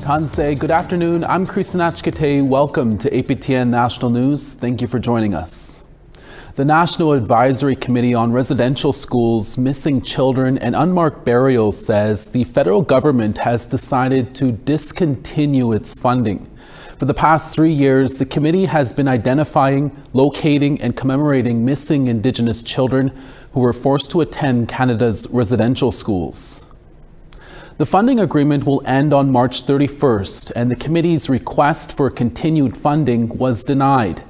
Tanse, good afternoon. I'm Krisanach Kate. Welcome to APTN National News. Thank you for joining us. The National Advisory Committee on Residential Schools, Missing Children and Unmarked Burials says the federal government has decided to discontinue its funding. For the past 3 years, the committee has been identifying, locating and commemorating missing Indigenous children who were forced to attend Canada's residential schools. The funding agreement will end on March 31st, and the committee's request for continued funding was denied.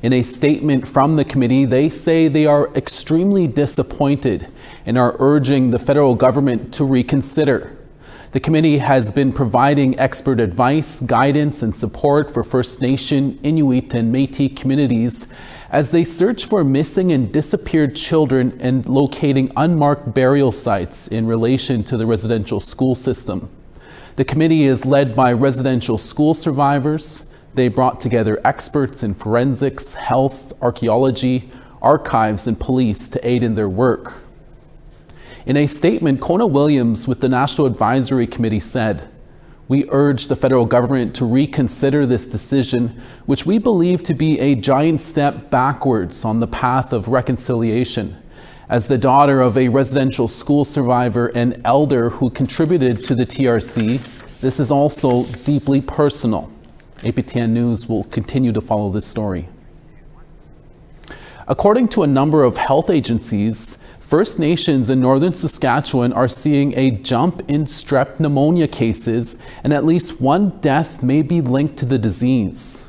In a statement from the committee, they say they are extremely disappointed and are urging the federal government to reconsider. The committee has been providing expert advice, guidance, and support for First Nation, Inuit, and Métis communities as they search for missing and disappeared children and locating unmarked burial sites in relation to the residential school system. The committee is led by residential school survivors. They brought together experts in forensics, health, archaeology, archives, and police to aid in their work. In a statement, Kona Williams with the National Advisory Committee said, "We urge the federal government to reconsider this decision, which we believe to be a giant step backwards on the path of reconciliation. As the daughter of a residential school survivor and elder who contributed to the TRC, this is also deeply personal." APTN News will continue to follow this story. According to a number of health agencies, First Nations in northern Saskatchewan are seeing a jump in strep pneumonia cases, and at least one death may be linked to the disease.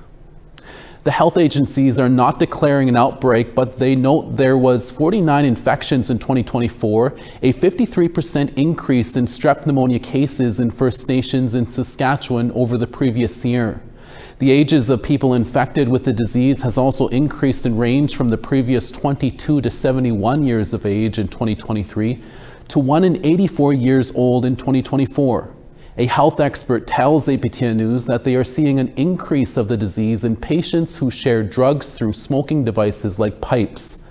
The health agencies are not declaring an outbreak, but they note there was 49 infections in 2024, a 53% increase in strep pneumonia cases in First Nations in Saskatchewan over the previous year. The ages of people infected with the disease has also increased in range from the previous 22 to 71 years of age in 2023 to 1 in 84 years old in 2024. A health expert tells APTN News that they are seeing an increase of the disease in patients who share drugs through smoking devices like pipes.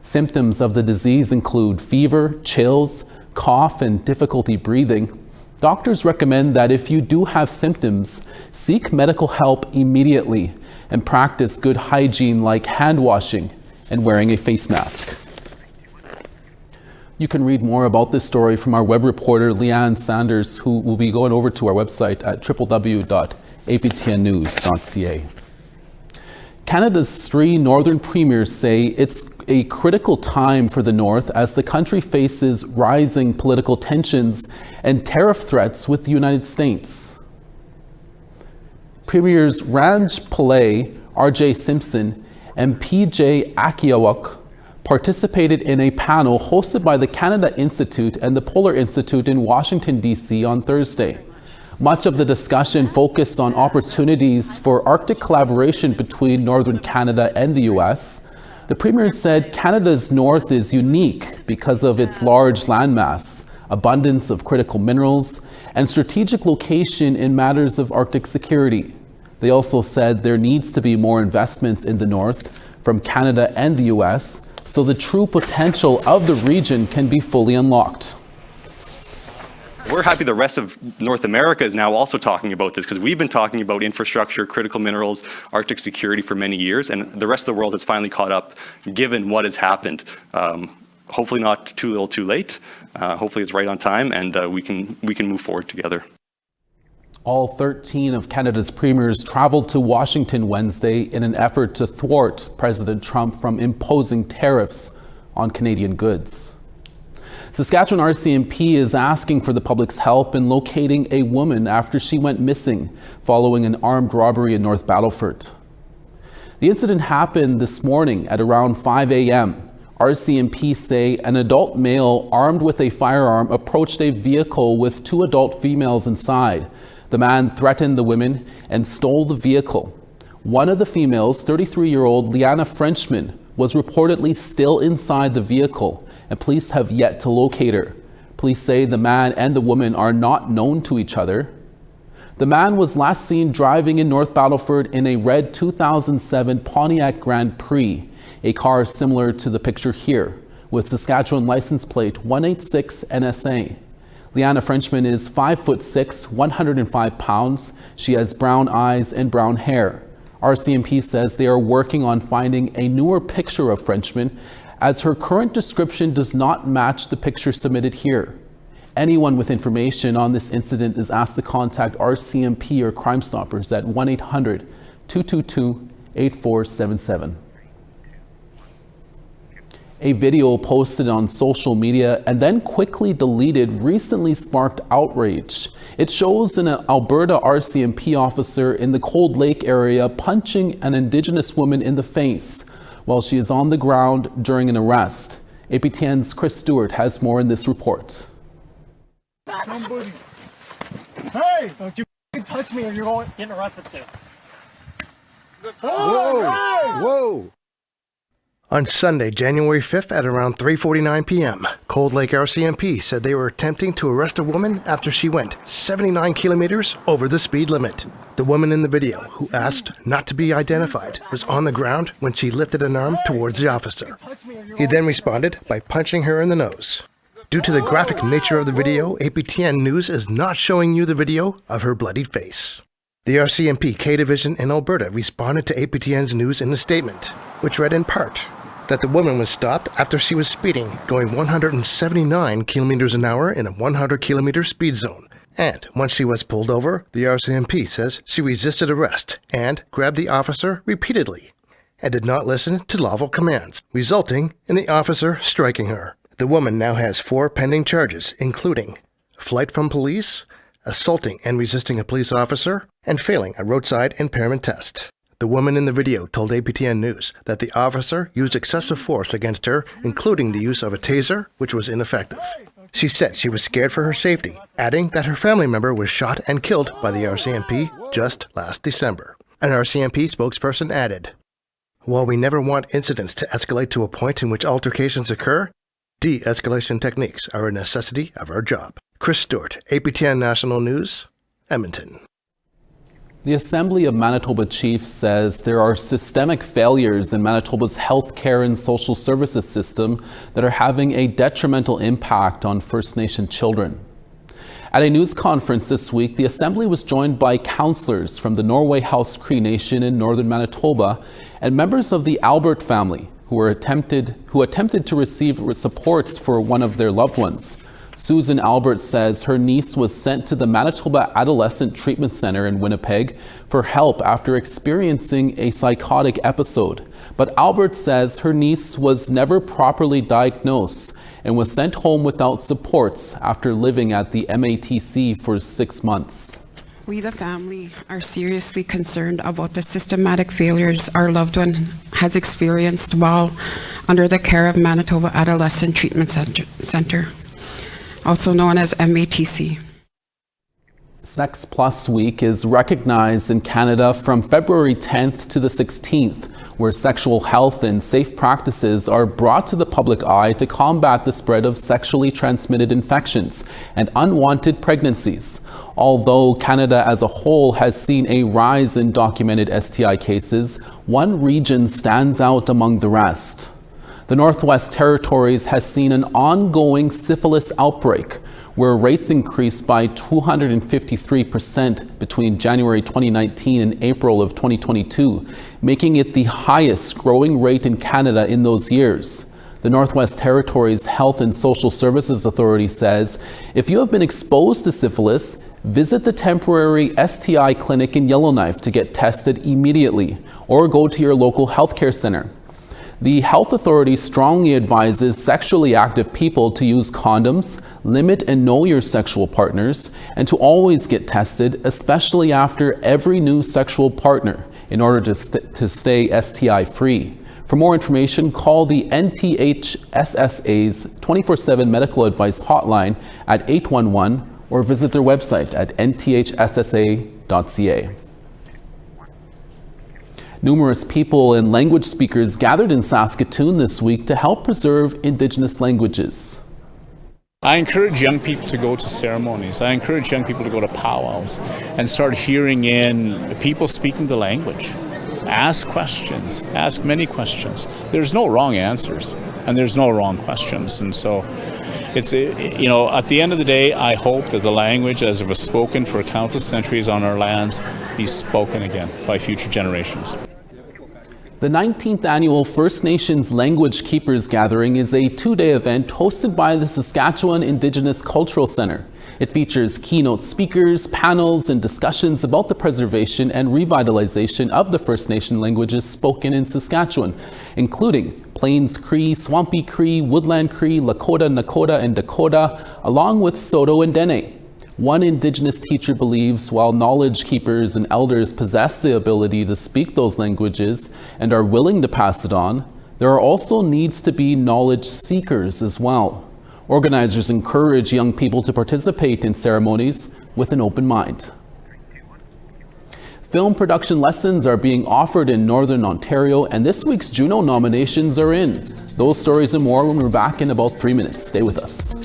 Symptoms of the disease include fever, chills, cough, and difficulty breathing. Doctors recommend that if you do have symptoms, seek medical help immediately and practice good hygiene like hand washing and wearing a face mask. You can read more about this story from our web reporter, Leanne Sanders, who will be going over to our website at www.aptnnews.ca. Canada's 3 northern premiers say it's a critical time for the North as the country faces rising political tensions and tariff threats with the United States. Premiers Ranj Pillai, R.J. Simpson, and P.J. Akiawak participated in a panel hosted by the Canada Institute and the Polar Institute in Washington, D.C. on Thursday. Much of the discussion focused on opportunities for Arctic collaboration between Northern Canada and the U.S. The Premier said Canada's north is unique because of its large landmass, abundance of critical minerals, and strategic location in matters of Arctic security. They also said there needs to be more investments in the north from Canada and the U.S. so the true potential of the region can be fully unlocked. We're happy the rest of North America is now also talking about this, because we've been talking about infrastructure, critical minerals, Arctic security for many years, and the rest of the world has finally caught up given what has happened. Hopefully not too little too late. Hopefully it's right on time, and we can move forward together. All 13 of Canada's premiers traveled to Washington Wednesday in an effort to thwart President Trump from imposing tariffs on Canadian goods. Saskatchewan RCMP is asking for the public's help in locating a woman after she went missing following an armed robbery in North Battleford. The incident happened this morning at around 5 a.m. RCMP say an adult male armed with a firearm approached a vehicle with 2 adult females inside. The man threatened the women and stole the vehicle. One of the females, 33-year-old Liana Frenchman, was reportedly still inside the vehicle, and police have yet to locate her. Police say the man and the woman are not known to each other. The man was last seen driving in North Battleford in a red 2007 Pontiac Grand Prix, a car similar to the picture here, with Saskatchewan license plate 186 NSA. Leanna Frenchman is 5'6", 105 pounds. She has brown eyes and brown hair. RCMP says they are working on finding a newer picture of Frenchman, as her current description does not match the picture submitted here. Anyone with information on this incident is asked to contact RCMP or Crime Stoppers at 1-800-222-8477. A video posted on social media and then quickly deleted recently sparked outrage. It shows an Alberta RCMP officer in the Cold Lake area punching an Indigenous woman in the face while she is on the ground during an arrest. APTN's Chris Stewart has more in this report. Somebody. Hey! Don't you touch me or you're going getting arrested too. Whoa! Whoa! On Sunday, January 5th at around 3:49 p.m., Cold Lake RCMP said they were attempting to arrest a woman after she went 79 kilometers over the speed limit. The woman in the video, who asked not to be identified, was on the ground when she lifted an arm towards the officer. He then responded by punching her in the nose. Due to the graphic nature of the video, APTN News is not showing you the video of her bloodied face. The RCMP K Division in Alberta responded to APTN's news in a statement, which read in part that the woman was stopped after she was speeding, going 179 kilometers an hour in a 100-kilometer speed zone. And once she was pulled over, the RCMP says she resisted arrest and grabbed the officer repeatedly and did not listen to lawful commands, resulting in the officer striking her. The woman now has 4 pending charges, including flight from police, assaulting and resisting a police officer, and failing a roadside impairment test. The woman in the video told APTN News that the officer used excessive force against her, including the use of a taser, which was ineffective. She said she was scared for her safety, adding that her family member was shot and killed by the RCMP just last December. An RCMP spokesperson added, "While we never want incidents to escalate to a point in which altercations occur, de-escalation techniques are a necessity of our job." Chris Stewart, APTN National News, Edmonton. The Assembly of Manitoba Chiefs says there are systemic failures in Manitoba's healthcare and social services system that are having a detrimental impact on First Nation children. At a news conference this week, the Assembly was joined by councillors from the Norway House Cree Nation in northern Manitoba and members of the Albert family who attempted to receive supports for one of their loved ones. Susan Albert says her niece was sent to the Manitoba Adolescent Treatment Center in Winnipeg for help after experiencing a psychotic episode. But Albert says her niece was never properly diagnosed and was sent home without supports after living at the MATC for 6 months. We, the family, are seriously concerned about the systematic failures our loved one has experienced while under the care of Manitoba Adolescent Treatment Center, also known as MATC. Sex Plus Week is recognized in Canada from February 10th to the 16th, where sexual health and safe practices are brought to the public eye to combat the spread of sexually transmitted infections and unwanted pregnancies. Although Canada as a whole has seen a rise in documented STI cases, one region stands out among the rest. The Northwest Territories has seen an ongoing syphilis outbreak, where rates increased by 253% between January 2019 and April of 2022, making it the highest growing rate in Canada in those years. The Northwest Territories Health and Social Services Authority says if you have been exposed to syphilis, visit the temporary STI clinic in Yellowknife to get tested immediately, or go to your local healthcare center. The health authority strongly advises sexually active people to use condoms, limit and know your sexual partners, and to always get tested, especially after every new sexual partner, in order to stay STI free. For more information, call the NTHSSA's 24/7 medical advice hotline at 811 or visit their website at nthssa.ca. Numerous people and language speakers gathered in Saskatoon this week to help preserve Indigenous languages. I encourage young people to go to ceremonies. I encourage young people to go to powwows and start hearing in people speaking the language. Ask questions, ask many questions. There's no wrong answers and there's no wrong questions. And so It's, at the end of the day, I hope that the language, as it was spoken for countless centuries on our lands, is spoken again by future generations. The 19th annual First Nations Language Keepers Gathering is a two-day event hosted by the Saskatchewan Indigenous Cultural Centre. It features keynote speakers, panels, and discussions about the preservation and revitalization of the First Nation languages spoken in Saskatchewan, including Plains Cree, Swampy Cree, Woodland Cree, Lakota, Nakota, and Dakota, along with Saulteaux and Dene. One Indigenous teacher believes while knowledge keepers and elders possess the ability to speak those languages and are willing to pass it on, there are also needs to be knowledge seekers as well. Organizers encourage young people to participate in ceremonies with an open mind. Film production lessons are being offered in Northern Ontario, and this week's Juno nominations are in. Those stories and more when we're back in about 3 minutes. Stay with us.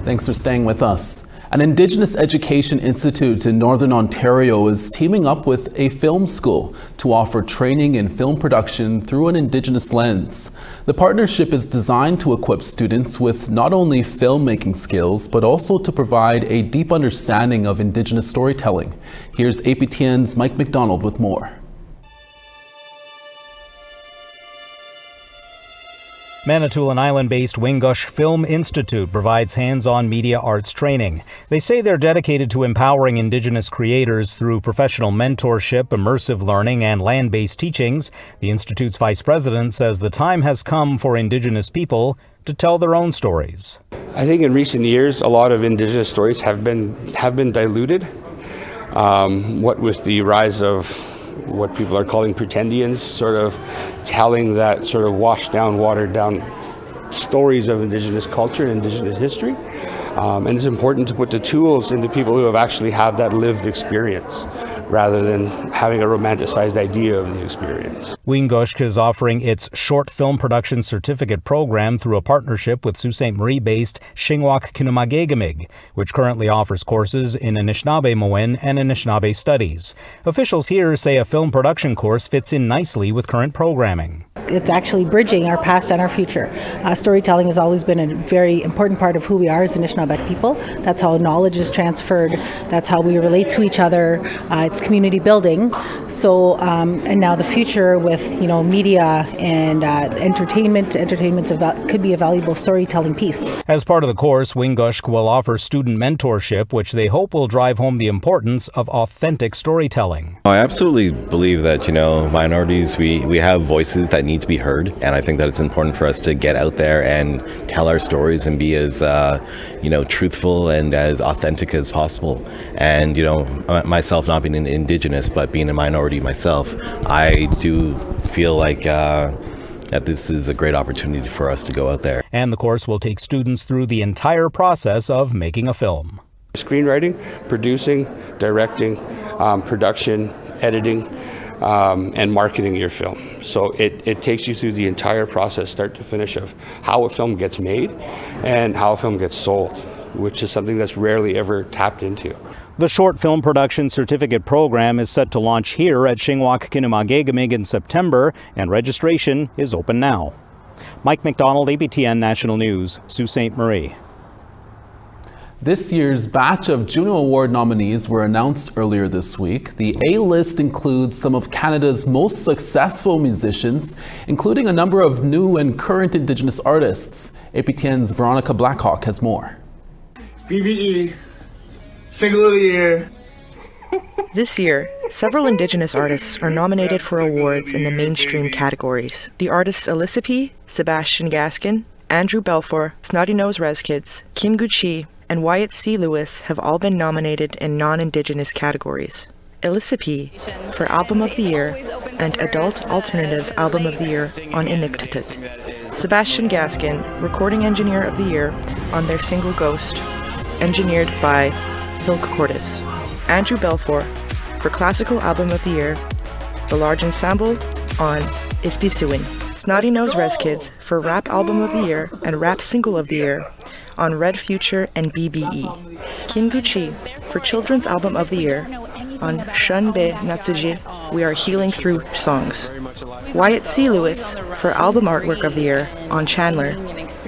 Thanks for staying with us. An Indigenous Education Institute in Northern Ontario is teaming up with a film school to offer training in film production through an Indigenous lens. The partnership is designed to equip students with not only filmmaking skills, but also to provide a deep understanding of Indigenous storytelling. Here's APTN's Mike McDonald with more. Manitoulin Island-based Wingush Film Institute provides hands-on media arts training. They say they're dedicated to empowering Indigenous creators through professional mentorship, immersive learning, and land-based teachings. The Institute's vice president says the time has come for Indigenous people to tell their own stories. I think in recent years, a lot of Indigenous stories have been diluted. What with the rise of what people are calling pretendians, sort of telling that sort of washed down, watered down stories of Indigenous culture and Indigenous history. And it's important to put the tools into people who have actually have that lived experience, rather than having a romanticized idea of the experience. Wingushk is offering its short film production certificate program through a partnership with Sault Ste. Marie-based Shingwak Kinumagégamig, which currently offers courses in Anishinaabe-Moen and Anishinaabe Studies. Officials here say a film production course fits in nicely with current programming. It's actually bridging our past and our future. Storytelling has always been a very important part of who we are as Anishinaabe people. That's how knowledge is transferred. That's how we relate to each other. It's community building. So, and now the future with media and entertainment could be a valuable storytelling piece. As part of the course, Wingushk will offer student mentorship, which they hope will drive home the importance of authentic storytelling. I absolutely believe that minorities, we have voices that need to be heard, and I think that it's important for us to get out there and tell our stories and be as truthful and as authentic as possible. And myself not being an Indigenous but being a minority myself, I do feel like that this is a great opportunity for us to go out there. And the course will take students through the entire process of making a film. Screenwriting, producing, directing, production, editing, and marketing your film. So it takes you through the entire process, start to finish, of how a film gets made and how a film gets sold, which is something that's rarely ever tapped into. The short film production certificate program is set to launch here at Shingwak Kinumagégamig in September, and registration is open now. Mike McDonald, APTN National News, Sault Ste. Marie. This year's batch of Juno Award nominees were announced earlier this week. The A-list includes some of Canada's most successful musicians, including a number of new and current Indigenous artists. APTN's Veronica Blackhawk has more. BBE, Single of the Year. This year, several Indigenous artists are nominated for awards in the mainstream categories. The artists Alyssa P., Sebastian Gaskin, Andrew Belfour, Snotty Nose Rezkids, Kim Gucci, and Wyatt C. Lewis have all been nominated in non-Indigenous categories. Alyssa P. for Album of the Year and Adult Alternative Album of the Year on Invictus. Sebastian Gaskin, Recording Engineer of the Year on their single Ghost, engineered by Hilk Cordes. Andrew Belfour for Classical Album of the Year, The Large Ensemble on Ispisuin. Snotty Nose Rezkids for Rap Album of the Year and Rap Single of the Year on Red Future and BBE. Kim Gucci for Children's Album of the Year on Shunbe Natsuji, We Are Healing Through Songs. Wyatt C. Lewis for Album Artwork of the Year on Chandler.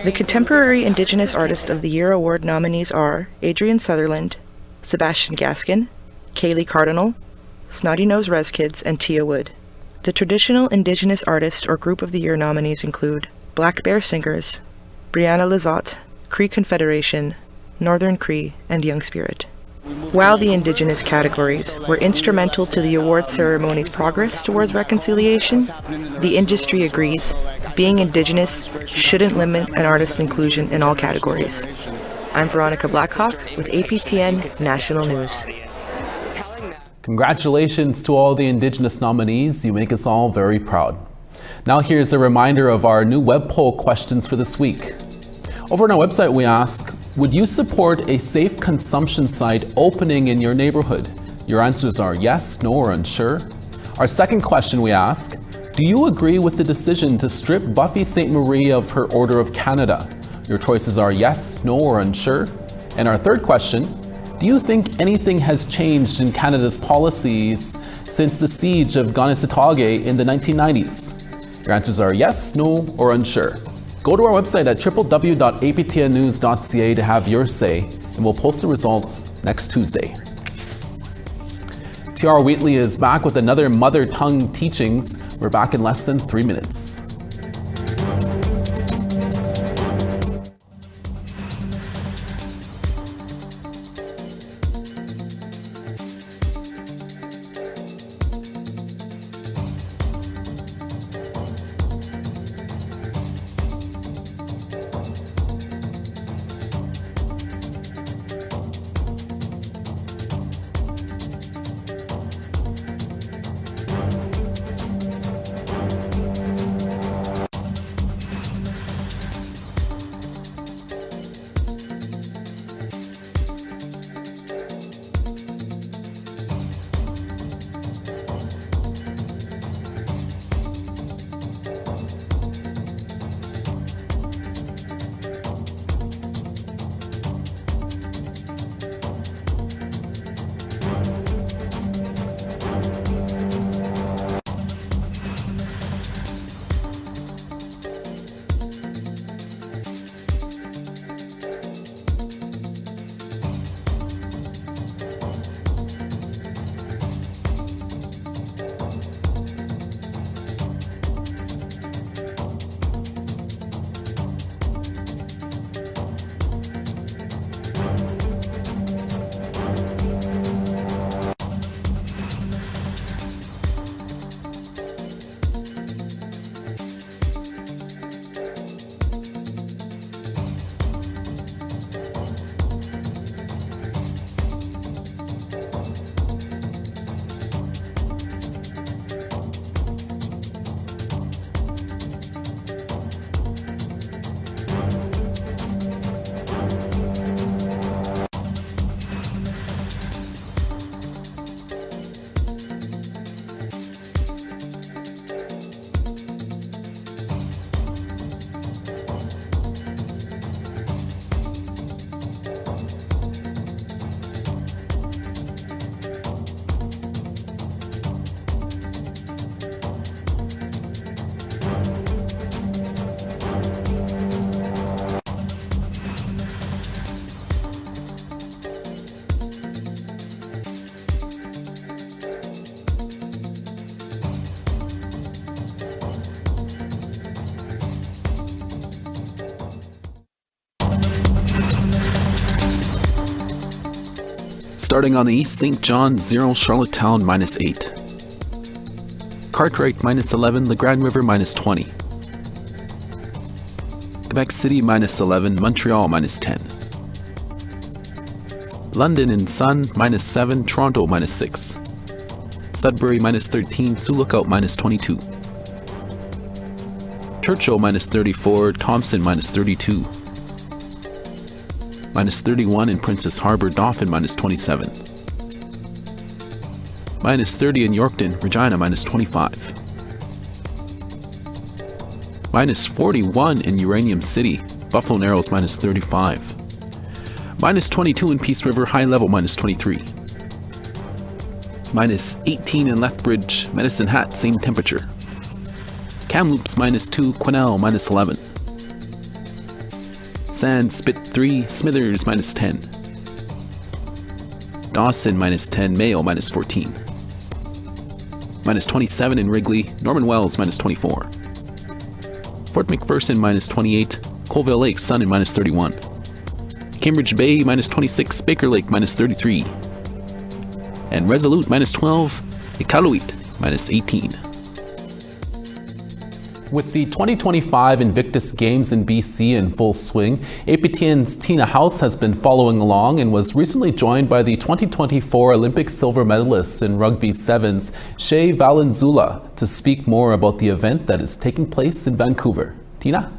The Contemporary Indigenous Artist of the Year award nominees are Adrian Sutherland, Sebastian Gaskin, Kaylee Cardinal, Snotty Nose Rezkids, and Tia Wood. The Traditional Indigenous Artist or Group of the Year nominees include Black Bear Singers, Brianna Lizotte, Cree Confederation, Northern Cree, and Young Spirit. While the Indigenous categories were instrumental to the awards ceremony's progress towards reconciliation, the industry agrees being Indigenous shouldn't limit an artist's inclusion in all categories. I'm Veronica Blackhawk with APTN National News. Congratulations to all the Indigenous nominees. You make us all very proud. Now here's a reminder of our new web poll questions for this week. Over on our website, we ask, would you support a safe consumption site opening in your neighborhood? Your answers are yes, no, or unsure. Our second question we ask, do you agree with the decision to strip Buffy St. Marie of her Order of Canada? Your choices are yes, no, or unsure. And our third question, do you think anything has changed in Canada's policies since the siege of Kanesatake in the 1990s? Your answers are yes, no, or unsure. Go to our website at www.aptnnews.ca to have your say, and we'll post the results next Tuesday. Tiara Wheatley is back with another Mother Tongue Teachings. We're back in less than 3 minutes. Starting on the east, St. John 0, Charlottetown -8. Cartwright -11, La Grande River -20. Quebec City -11, Montreal -10. London and Sun -7, Toronto -6. Sudbury -13, Sioux Lookout -22. Churchill -34, Thompson -32. -31 in Princess Harbour, Dauphin -27. -30 in Yorkton, Regina -25. -41 in Uranium City, Buffalo Narrows -35. -22 in Peace River, High Level -23. -18 in Lethbridge, Medicine Hat, same temperature. Kamloops -2, Quesnel -11. Sand Spit 3, Smithers -10. Dawson -10, Mayo -14. -27 in Wrigley, Norman Wells -24. Fort McPherson -28, Colville Lake, Sun and -31. Cambridge Bay -26, Baker Lake -33. And Resolute -12, Iqaluit -18. With the 2025 Invictus Games in BC in full swing, APTN's Tina House has been following along and was recently joined by the 2024 Olympic silver medalists in Rugby Sevens, Shea Valenzuela, to speak more about the event that is taking place in Vancouver. Tina?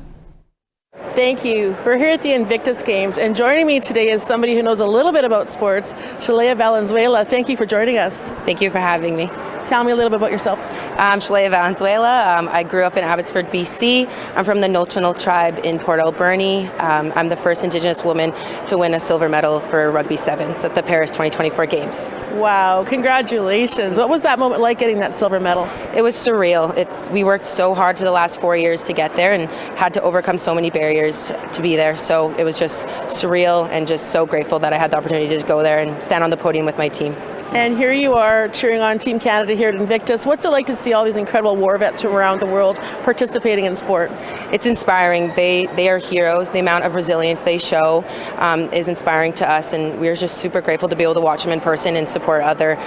Thank you. We're here at the Invictus Games, and joining me today is somebody who knows a little bit about sports, Shea Valenzuela. Thank you for joining us. Thank you for having me. Tell me a little bit about yourself. I'm Shea Valenzuela. I grew up in Abbotsford, BC. I'm from the Nulchinal tribe in Port Alberni. I'm the first Indigenous woman to win a silver medal for Rugby Sevens at the Paris 2024 Games. Wow, congratulations. What was that moment like, getting that silver medal? It was surreal. We worked so hard for the last 4 years to get there and had to overcome so many barriers to be there. So it was just surreal and just so grateful that I had the opportunity to go there and stand on the podium with my team. And here you are cheering on Team Canada here at Invictus. What's it like to see all these incredible war vets from around the world participating in sport? It's inspiring. They are heroes. The amount of resilience they show is inspiring to us, and we're just super grateful to be able to watch them in person and support other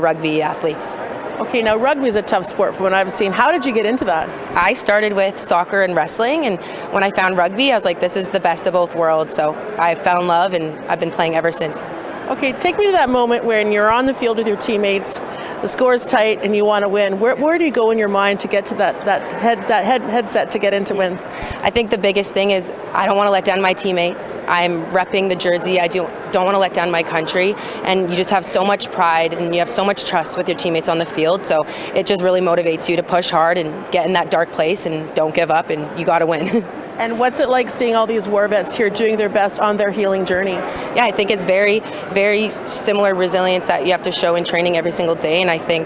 rugby athletes. Okay, now rugby is a tough sport from what I've seen. How did you get into that? I started with soccer and wrestling, and when I found rugby, I was like, this is the best of both worlds. So I fell in love, and I've been playing ever since. Okay, take me to that moment when you're on the field with your teammates, the score is tight, and you want to win. Where do you go in your mind to get to that headset to get into win? I think the biggest thing is I don't want to let down my teammates. I'm repping the jersey. I don't want to let down my country, and you just have so much pride and you have so much trust with your teammates on the field. So it just really motivates you to push hard and get in that dark place and don't give up, and you got to win. And what's it like seeing all these war vets here doing their best on their healing journey? Yeah, I think it's very, very similar resilience that you have to show in training every single day. And I think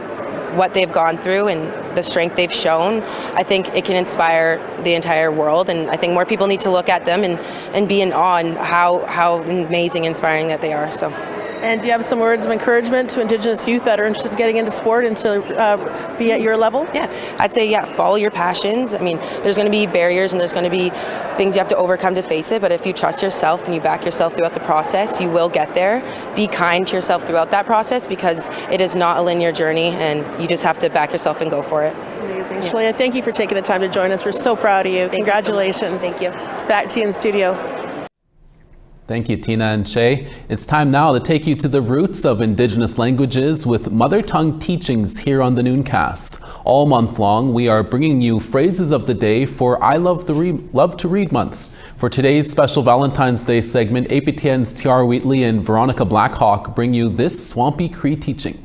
what they've gone through and the strength they've shown, I think it can inspire the entire world. And I think more people need to look at them and be in awe and how amazing, inspiring that they are. So. And do you have some words of encouragement to Indigenous youth that are interested in getting into sport and to be at your level? Yeah, I'd say, follow your passions. I mean, there's going to be barriers and there's going to be things you have to overcome to face it, but if you trust yourself and you back yourself throughout the process, you will get there. Be kind to yourself throughout that process, because it is not a linear journey, and you just have to back yourself and go for it. Amazing. Shea, thank you for taking the time to join us. We're so proud of you. Congratulations. Thank you. Back to you in studio. Thank you, Tina and Shea. It's time now to take you to the roots of Indigenous languages with mother tongue teachings here on the Nooncast. All month long, we are bringing you phrases of the day for I Love to Read Month. For today's special Valentine's Day segment, APTN's T.R. Wheatley and Veronica Blackhawk bring you this Swampy Cree teaching.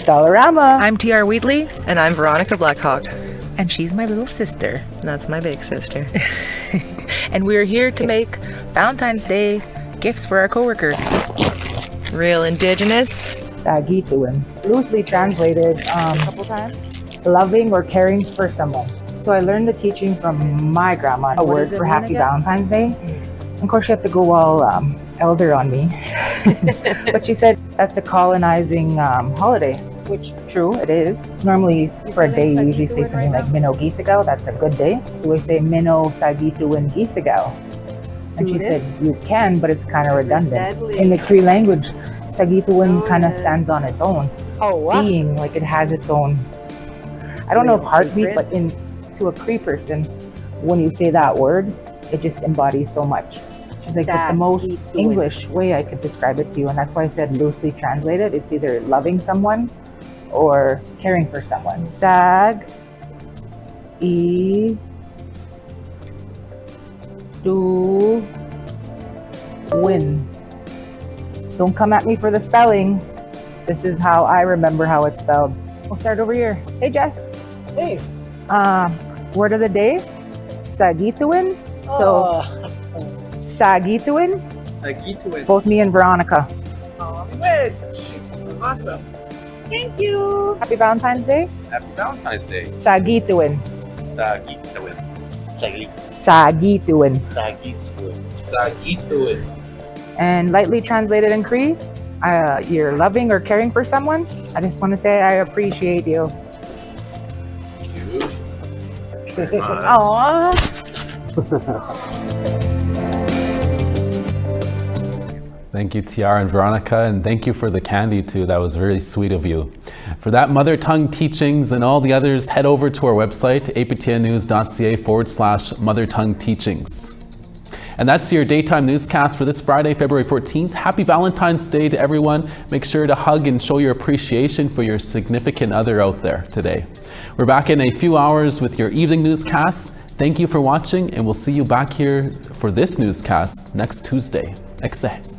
Dollarama. I'm T.R. Wheatley. And I'm Veronica Blackhawk. And she's my little sister. And that's my big sister. And we're here to make Valentine's Day gifts for our coworkers. Real Indigenous. Sagituin. Loosely translated, a couple times, loving or caring for someone. So I learned the teaching from my grandma, a word for Happy Valentine's Day. Of course, she had to go all elder on me. But she said that's a colonizing holiday. Which, true, it is. Normally, for a day, you usually say something like Mino Gisagaw. That's a good day. Do I say Mino Sagituin Gisagaw? And she said, you can, but it's kind of redundant. In the Cree language, Sagituin kind of stands on its own. Being, like it has its own, I don't know if heartbeat, but to a Cree person, when you say that word, it just embodies so much. She's like, but the most English way I could describe it to you, and that's why I said loosely translated, it's either loving someone or caring for someone. Sag, e, do, win. Don't come at me for the spelling. This is how I remember how it's spelled. We'll start over here. Hey, Jess. Hey. Word of the day, Sagituin. So, Sagituin. Sagituin. Both me and Veronica. Oh, good. That's awesome. Thank you. Happy Valentine's Day. Happy Valentine's Day. Sagituin. Sagituin. Sagituin. Sagituin. Sagituin. And lightly translated in Cree, you're loving or caring for someone. I just want to say I appreciate you. Aww. Thank you, Tiara and Veronica, and thank you for the candy too. That was really sweet of you. For that mother tongue teachings and all the others, head over to our website, aptnnews.ca/mother tongue teachings. And that's your daytime newscast for this Friday, February 14th. Happy Valentine's Day to everyone. Make sure to hug and show your appreciation for your significant other out there today. We're back in a few hours with your evening newscast. Thank you for watching, and we'll see you back here for this newscast next Tuesday. Excellent.